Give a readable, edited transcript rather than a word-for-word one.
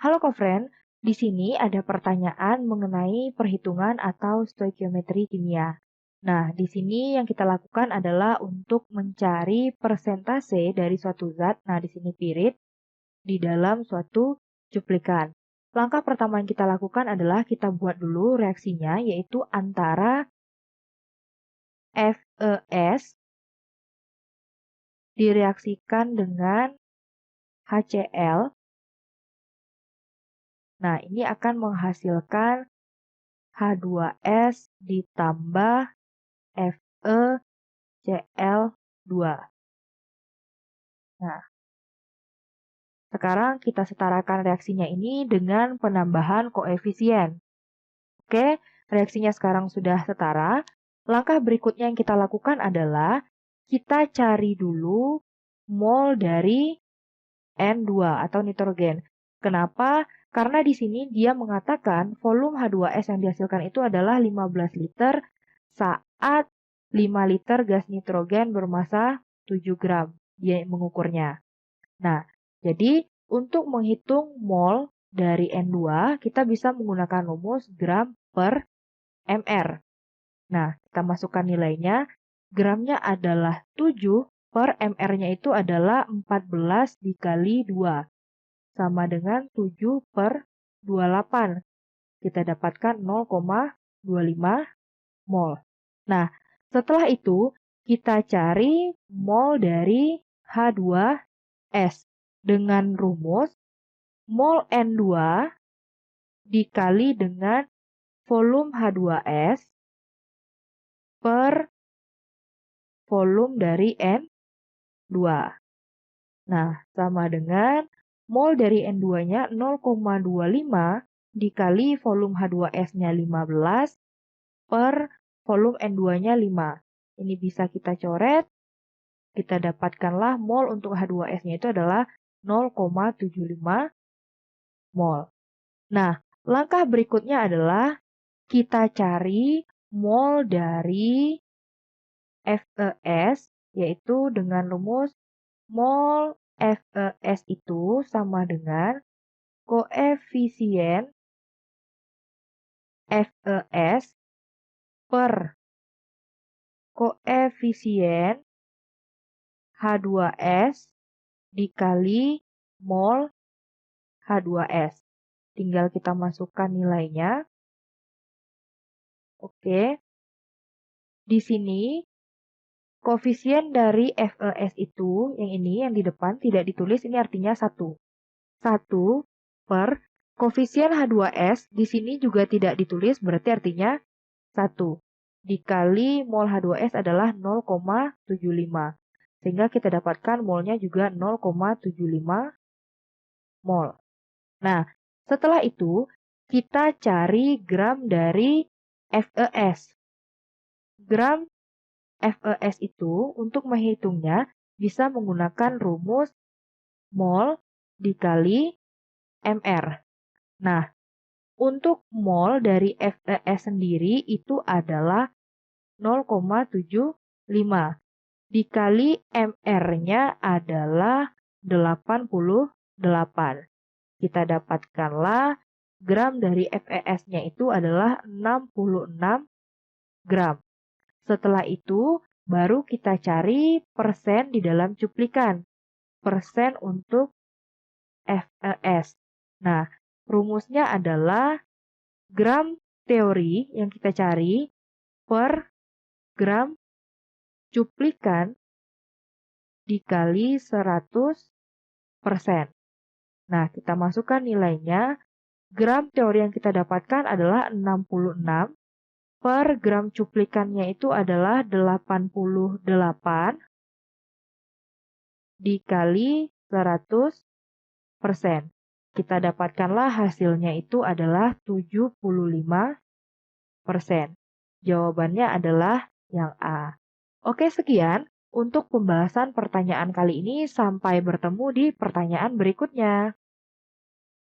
Halo Kofren, di sini ada pertanyaan mengenai perhitungan atau stoikiometri kimia. Nah, di sini yang kita lakukan adalah untuk mencari persentase dari suatu zat, nah di sini pirit, di dalam suatu cuplikan. Langkah pertama yang kita lakukan adalah kita buat dulu reaksinya, yaitu antara FeS direaksikan dengan HCl. Nah, ini akan menghasilkan H2S ditambah FeCl2. Nah, sekarang kita setarakan reaksinya ini dengan penambahan koefisien. Oke, reaksinya sekarang sudah setara. Langkah berikutnya yang kita lakukan adalah kita cari dulu mol dari N2 atau nitrogen. Kenapa? Karena di sini dia mengatakan volume H2S yang dihasilkan itu adalah 15 liter saat 5 liter gas nitrogen bermassa 7 gram. Dia mengukurnya. Nah, jadi untuk menghitung mol dari N2, kita bisa menggunakan rumus gram per mr. Nah, kita masukkan nilainya. Gramnya adalah 7, per mr-nya itu adalah 14 dikali 2. Sama dengan 7 per 28. Kita dapatkan 0,25 mol. Nah, setelah itu kita cari mol dari H2S dengan rumus mol N2 dikali dengan volume H2S per volume dari N2. Nah, sama dengan mol dari N2-nya 0,25 dikali volume H2S-nya 15 per volume N2-nya 5. Ini bisa kita coret. Kita dapatkanlah mol untuk H2S-nya itu adalah 0,75 mol. Nah, langkah berikutnya adalah kita cari mol dari FeS, yaitu dengan rumus mol FeS itu sama dengan koefisien FeS per koefisien H2S dikali mol H2S. Tinggal kita masukkan nilainya. Oke. Di sini koefisien dari FeS itu, yang ini, yang di depan tidak ditulis, ini artinya 1. 1 per koefisien H2S di sini juga tidak ditulis, berarti artinya 1. Dikali mol H2S adalah 0,75. Sehingga kita dapatkan molnya juga 0,75 mol. Nah, setelah itu kita cari gram dari FeS. Gram FeS itu untuk menghitungnya bisa menggunakan rumus mol dikali mr. Nah, untuk mol dari FeS sendiri itu adalah 0,75 dikali mr-nya adalah 88. Kita dapatkanlah gram dari FeS-nya itu adalah 66 gram. Setelah itu, baru kita cari persen di dalam cuplikan. Persen untuk FeS. Nah, rumusnya adalah gram teori yang kita cari per gram cuplikan dikali 100%. Nah, kita masukkan nilainya. Gram teori yang kita dapatkan adalah 66. Per gram cuplikannya itu adalah 88 dikali 100%. Kita dapatkanlah hasilnya itu adalah 75%. Jawabannya adalah yang A. Oke, sekian untuk pembahasan pertanyaan kali ini. Sampai bertemu di pertanyaan berikutnya.